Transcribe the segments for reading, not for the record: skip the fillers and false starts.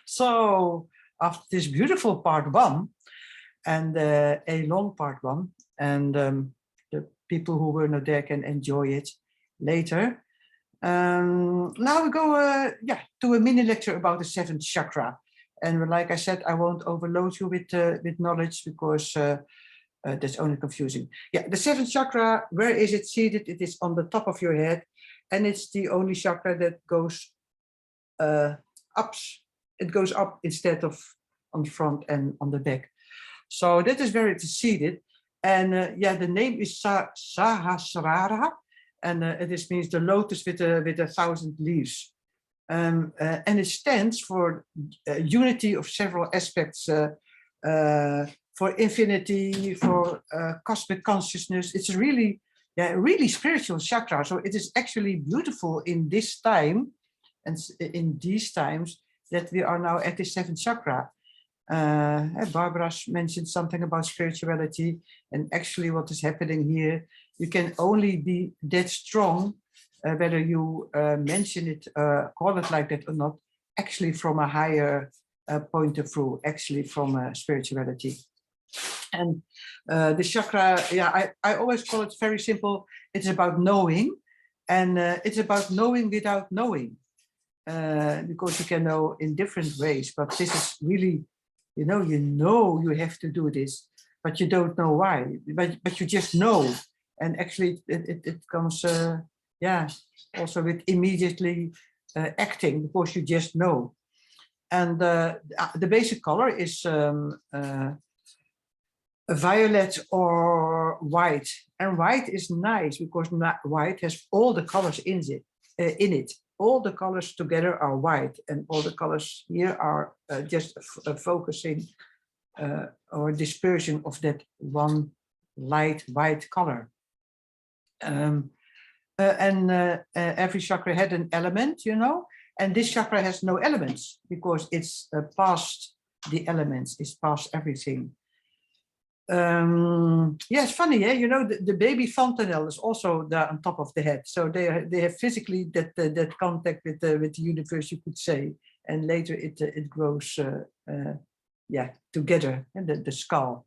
So after this beautiful part one and a long part one, and the people who were not there can enjoy it later. Now we go to a mini lecture about the seventh chakra. And like I said, I won't overload you with knowledge because that's only confusing. Yeah, the seventh chakra, where is it seated? It is on the top of your head, and it's the only chakra that goes up. It goes up instead of on the front and on the back. So that is where it is seated. And the name is Sahasrara, and it means the lotus with a thousand leaves. And it stands for unity of several aspects, for infinity, for cosmic consciousness. It's really spiritual chakra. So it is actually beautiful in this time, and in these times, that we are now at the seventh chakra. Barbara's mentioned something about spirituality, and actually what is happening here, you can only be that strong, whether you mention it, call it like that or not, actually from a higher point of view, actually from spirituality. And the chakra, I always call it very simple. It's about knowing, and it's about knowing without knowing, because you can know in different ways, but this is really, you know you have to do this, but you don't know why, but you just know. And actually it comes also with immediately acting, because you just know. And the basic color is violet or white, and white is nice because white has all the colors in it. All the colors together are white, and all the colors here are just focusing or dispersion of that one light white color. Every chakra had an element, and this chakra has no elements because it's past the elements, it's past everything. It's funny, the baby fontanelle is also there on top of the head, so they have physically that contact with the universe, you could say, and later it grows together in the skull.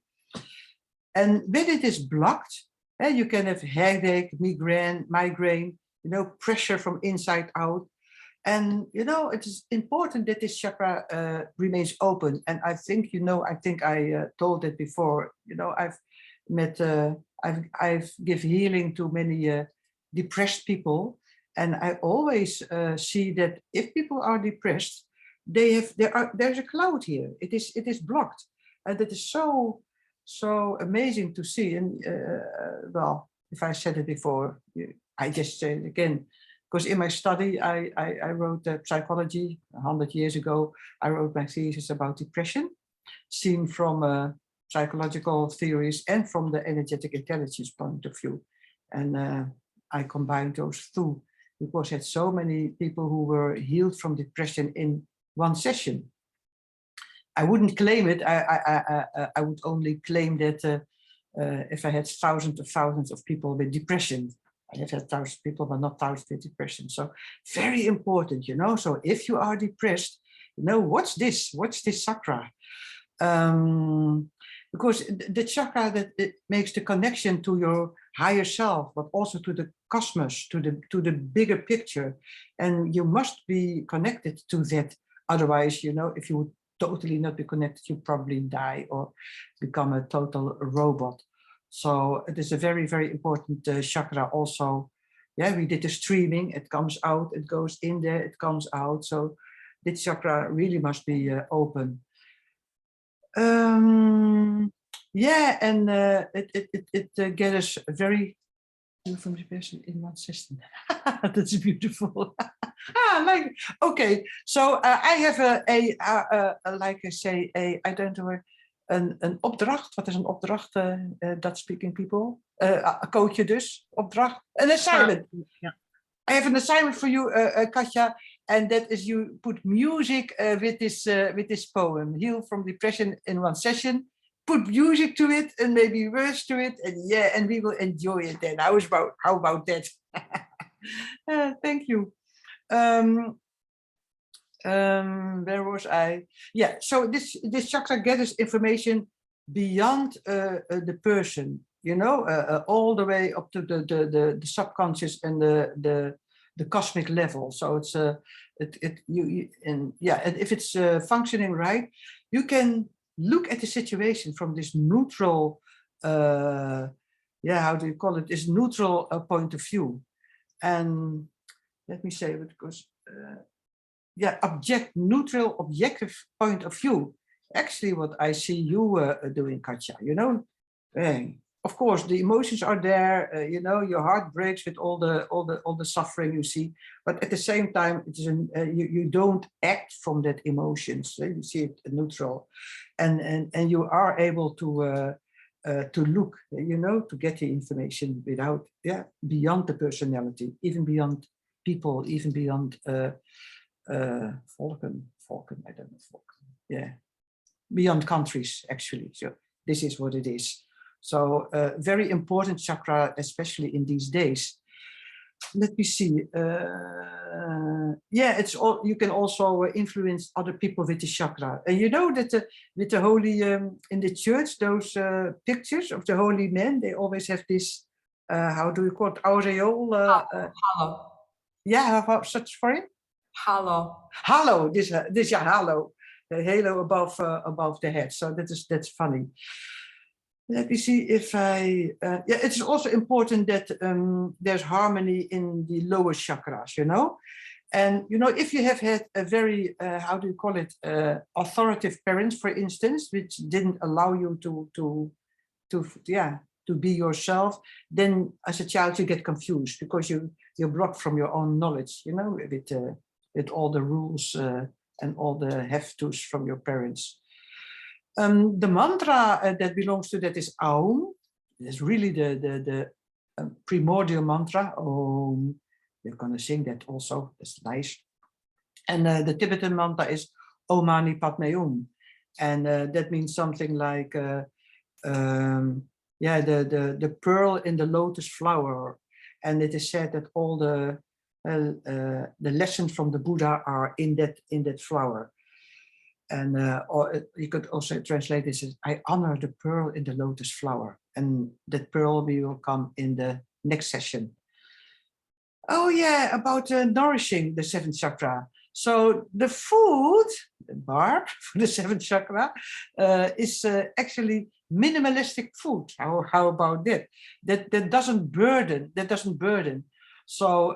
And when it is blocked, you can have headache, migraine, pressure from inside out. And, it is important that this chakra remains open. And I think, I told it before, I've give healing to many depressed people. And I always see that if people are depressed, there's a cloud here. It is blocked. And it is so amazing to see. And well, if I said it before, I just say it again. Because in my study, I wrote psychology 100 years ago. I wrote my thesis about depression, seen from psychological theories and from the energetic intelligence point of view. And I combined those two because I had so many people who were healed from depression in one session. I wouldn't claim it. I would only claim that if I had thousands of people with depression. I have had thousands of people, but not thousands with depression. So very important, So if you are depressed, what's this? What's this chakra? Because the chakra that it makes the connection to your higher self, but also to the cosmos, to the bigger picture, and you must be connected to that. Otherwise, if you would totally not be connected, you probably die or become a total robot. So it is a very, very important chakra also. Yeah, we did the streaming, it comes out, it goes in there, it comes out. So this chakra really must be open. And it gathers very from the person in one system. That's beautiful. Okay, so I have like I say, I don't know, een opdracht. Wat is een opdracht? Dutch speaking people. Coach dus. Opdracht. An assignment. Yeah. I have an assignment for you, Katja, and that is you put music with this poem. Heal from depression in one session. Put music to it and maybe words to it, and we will enjoy it then. How about that? Thank you. Where was I? Yeah, so this chakra gathers information beyond the person, you know, all the way up to the subconscious and the cosmic level. So it's and yeah, and if it's functioning right, you can look at the situation from this neutral, yeah, how do you call it? This neutral point of view. And let me say it because. Yeah, neutral, objective point of view. Actually, what I see you doing, Katja, you know, of course, the emotions are there. You know, your heart breaks with all the suffering you see, but at the same time, it is you don't act from that emotions. You see it neutral, and you are able to look, you know, to get the information without, yeah, beyond the personality, even beyond people, even beyond. Volken, I don't know, Volken. Yeah, beyond countries, actually. So this is what it is. So very important chakra, especially in these days. Let me see. Yeah, it's all. You can also influence other people with the chakra. And you know that with the holy in the church, those pictures of the holy men, they always have this. How do you call it? Aureole. Halo. Yeah, such for it. Halo. Halo, this yeah, halo, the halo above the head. So that's funny. Let me see if I. Yeah, it's also important that there's harmony in the lower chakras, you know, and you know if you have had a very how do you call it authoritative parents, for instance, which didn't allow you to yeah to be yourself, then as a child you get confused because you're blocked from your own knowledge, you know, with all the rules and all the heftos from your parents. The mantra that belongs to that is Aum. It's really the primordial mantra. Om. We're going to sing that also. That's nice. And the Tibetan mantra is Om Mani Padme Hum. And that means something like, yeah, the pearl in the lotus flower. And it is said that all the lessons from the Buddha are in that flower. And or you could also translate this as, I honor the pearl in the lotus flower. And that pearl we will come in the next session. Oh yeah, about nourishing the seventh chakra. So the food, the barb for the seventh chakra, is actually minimalistic food. How about that? That doesn't burden. So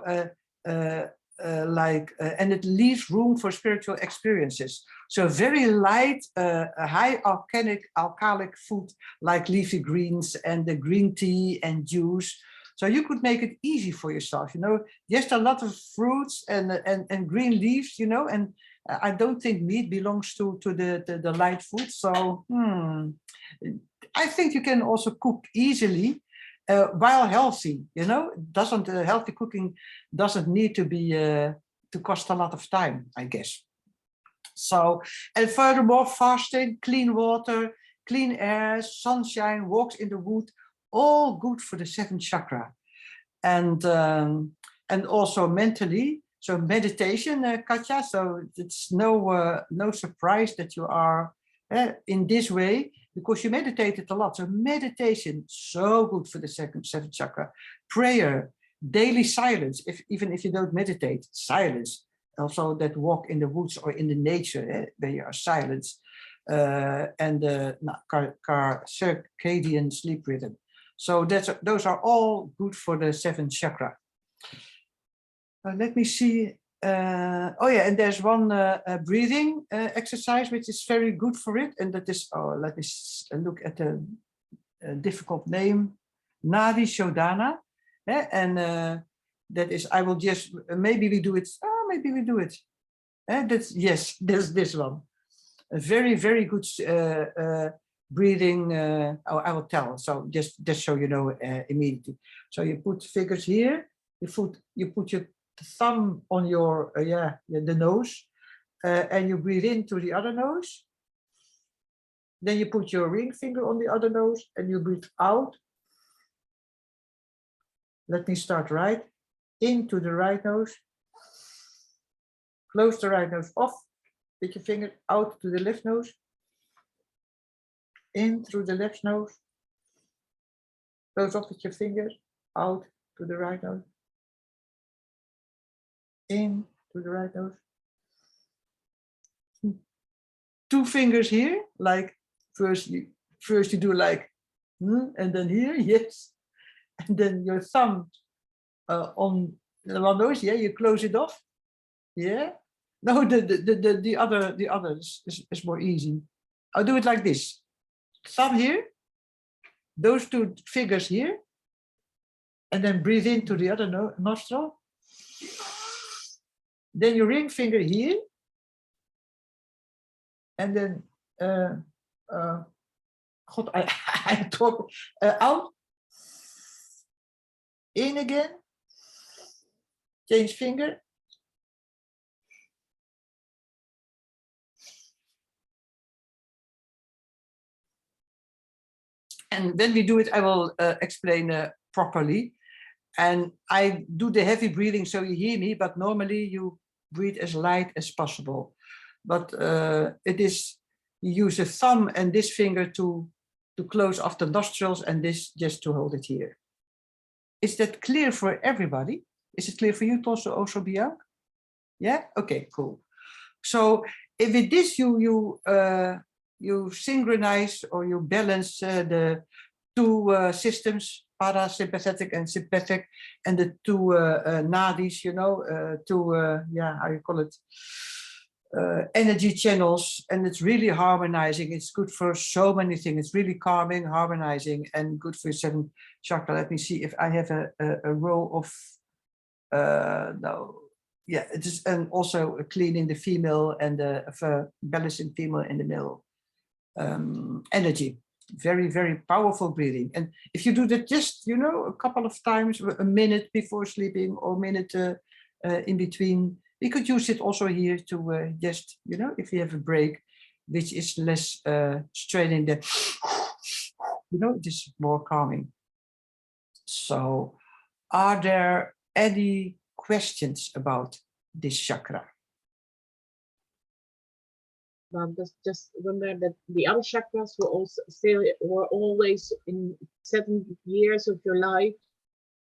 and it leaves room for spiritual experiences. So very light, high alkalic food like leafy greens and the green tea and juice. So you could make it easy for yourself, you know, just a lot of fruits and green leaves, you know, and I don't think meat belongs to the light food. So I think you can also cook easily while healthy, you know, healthy cooking doesn't need to be to cost a lot of time, I guess. So, and furthermore, fasting, clean water, clean air, sunshine, walks in the wood, all good for the seventh chakra. And also mentally, so meditation, Katja, so it's no surprise that you are in this way, because you meditated a lot. So meditation, so good for the seventh chakra. Prayer, daily silence, even if you don't meditate, silence. Also that walk in the woods or in the nature where you are silent. And circadian sleep rhythm. So those are all good for the seventh chakra. Let me see. Oh yeah, and there's one breathing exercise which is very good for it, and that is, let me look at the difficult name, Nadi Shodhana, and that is, I will just, maybe we do it, maybe we do it. That's, yes, there's this one. A very, very good breathing, I will tell, so just so you know immediately. So you put fingers here, you put your thumb on your, the nose, and you breathe in through the other nose. Then you put your ring finger on the other nose and you breathe out. Let me start right, into the right nose. Close the right nose off. With your finger out to the left nose. In through the left nose. Close off with your finger. Out to the right nose. In to the right nose. 2 fingers here, like first you do like, and then here, yes, and then your thumb on the one nose, yeah, you close it off, yeah. No, the other is more easy. I'll do it like this: thumb here, those 2 fingers here, and then breathe into the other nostril. Then your ring finger here. And then, God, I talk out, in again, change finger. And when we do it, I will explain properly. And I do the heavy breathing so you hear me, but normally you breathe as light as possible. But it is, you use the thumb and this finger to close off the nostrils and this just to hold it here. Is that clear for everybody? Is it clear for you also Bianca? Yeah? Okay, cool. So if with this you synchronize or you balance the 2 systems, parasympathetic and sympathetic, and the 2 nadis, you know, 2, yeah, how you call it? Energy channels, and it's really harmonizing. It's good for so many things. It's really calming, harmonizing, and good for 7th chakra. Let me see if I have a row of no, yeah, it is, and also cleaning the female and balancing female and the male energy. Very, very powerful breathing. And if you do that just, you know, a couple of times, a minute before sleeping or a minute in between, we could use it also here to just, you know, if you have a break, which is less straining the, you know, it is more calming. So are there any questions about this chakra? Just remember that the other chakras were always in 7 years of your life.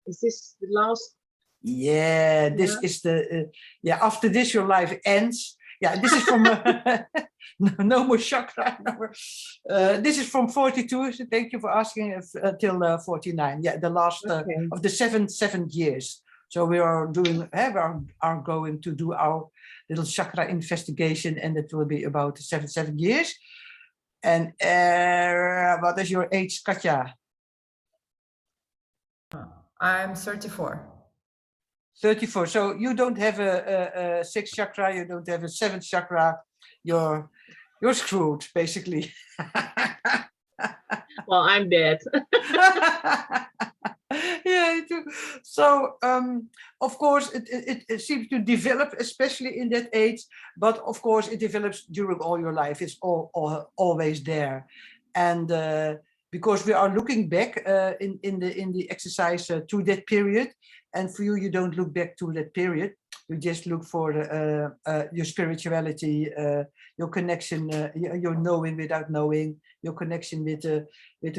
Is this the last? Yeah, this is the yeah. After this, your life ends. Yeah, this is from no more chakra. This is from 42. So thank you for asking. Till 49. Yeah, the last of the seven years. So we are doing. Are going to do our little chakra investigation, and it will be about 7 years. And what is your age, Katja? I'm 34. 34. So you don't have a 6th chakra, you don't have a 7th chakra. You're screwed, basically. Well, I'm dead. Yeah, too. So of course it seems to develop, especially in that age, but of course it develops during all your life. It's always there. And because we are looking back in the exercise to that period, and for you don't look back to that period, you just look for your spirituality, your connection, your knowing without knowing, your connection with the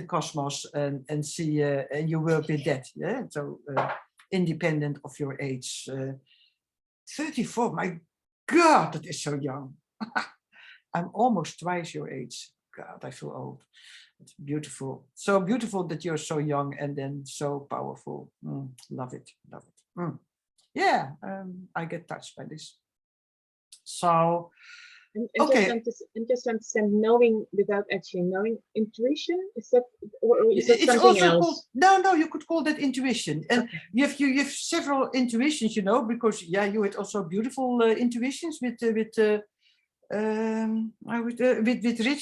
cosmos, and see, and you work with that. Yeah, so independent of your age. 34, my God, that is so young. I'm almost twice your age. God, I feel old. It's beautiful. So beautiful that you're so young and then so powerful. Love it, love it. Yeah, I get touched by this. So, okay. And just understand, knowing without actually knowing, intuition, is that, or is that something also else? No, you could call that intuition. And you have several intuitions, you know, because yeah, you had also beautiful intuitions with Rich,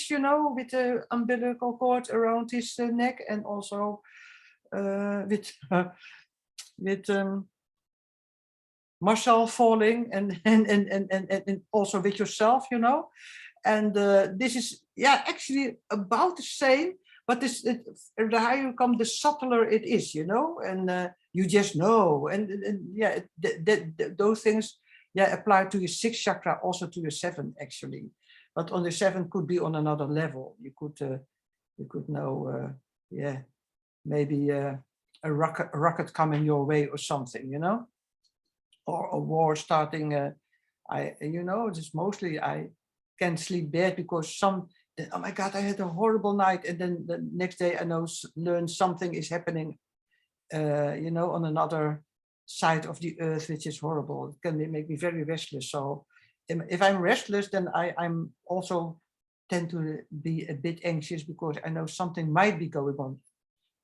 you know, with the umbilical cord around his neck, and also with Marcel falling, and also with yourself, you know. And this is, yeah, actually about the same, but the higher you come, the subtler it is, you know, and you just know. And yeah, those things yeah, apply to your sixth chakra, also to your seventh actually. But on the seventh could be on another level. You could know, yeah, maybe a rocket coming your way or something, you know, or a war starting. Just mostly I can't sleep bad because oh my God, I had a horrible night, and then the next day I learn something is happening, on another side of the earth, which is horrible. It can make me very restless. So if I'm restless, then I'm also tend to be a bit anxious because I know something might be going on.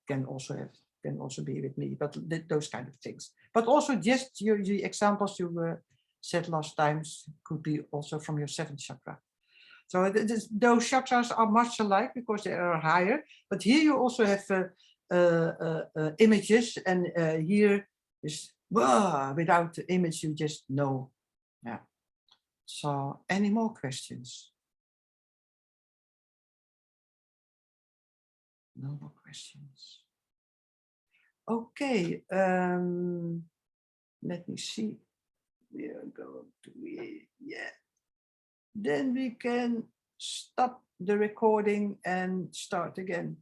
Can also be with me, but those kind of things. But also just the examples you said last times could be also from your seventh chakra. So those chakras are much alike because they are higher. But here you also have images, and here is without the image you just know. Yeah. So any more questions? No more questions. Okay. Let me see. We are going to yeah. Then we can stop the recording and start again.